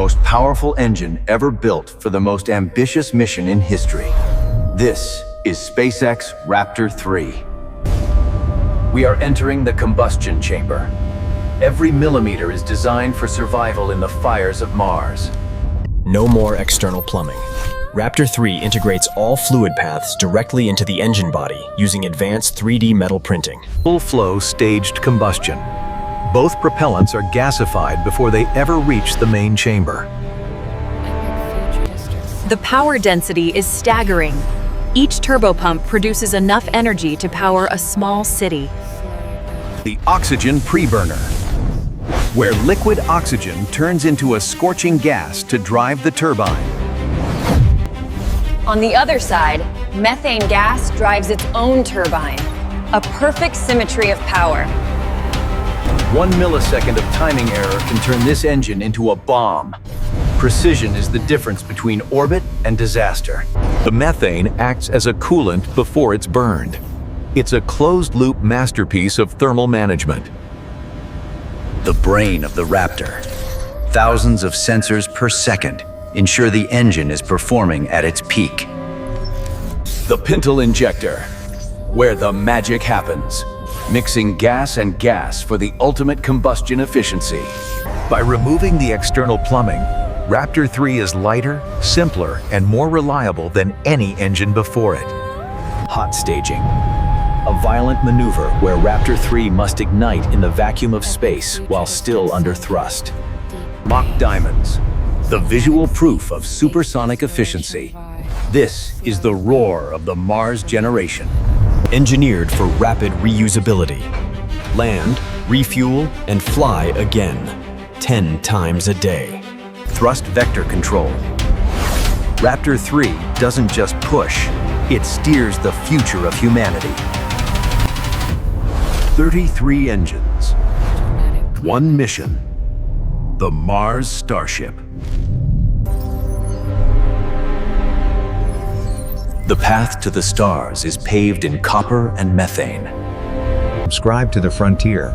most powerful engine ever built for the most ambitious mission in history. This is SpaceX Raptor 3. We are entering the combustion chamber. Every millimeter is designed for survival in the fires of Mars. No more external plumbing. Raptor 3 integrates all fluid paths directly into the engine body using advanced 3D metal printing. Full-Flow Staged Combustion. Both propellants are gasified before they ever reach the main chamber. The power density is staggering. Each turbopump produces enough energy to power a small city. The oxygen preburner, where liquid oxygen turns into a scorching gas to drive the turbine. On the other side, methane gas drives its own turbine. A perfect symmetry of power. 1 millisecond of timing error can turn this engine into a bomb. Precision is the difference between orbit and disaster. The methane acts as a coolant before it's burned. It's a closed-loop masterpiece of thermal management. The brain of the Raptor. Thousands of sensors per second ensure the engine is performing at its peak. The Pintle Injector, where the magic happens. Mixing gas and gas for the ultimate combustion efficiency. By removing the external plumbing, Raptor 3 is lighter, simpler, and more reliable than any engine before it. Hot staging. A violent maneuver where Raptor 3 must ignite in the vacuum of space while still under thrust. Mock diamonds. The visual proof of supersonic efficiency. This is the roar of the Mars generation. Engineered for rapid reusability. Land, refuel, and fly again, 10 times a day. Thrust vector control. Raptor 3 doesn't just push, it steers the future of humanity. 33 engines. One mission. The Mars Starship. The path to the stars is paved in copper and methane. Subscribe to The Frontier.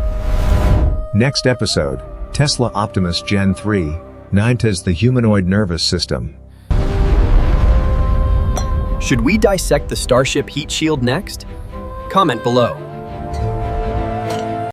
Next episode, Tesla Optimus Gen 3, 9 the humanoid nervous system. Should we dissect the Starship heat shield next? Comment below.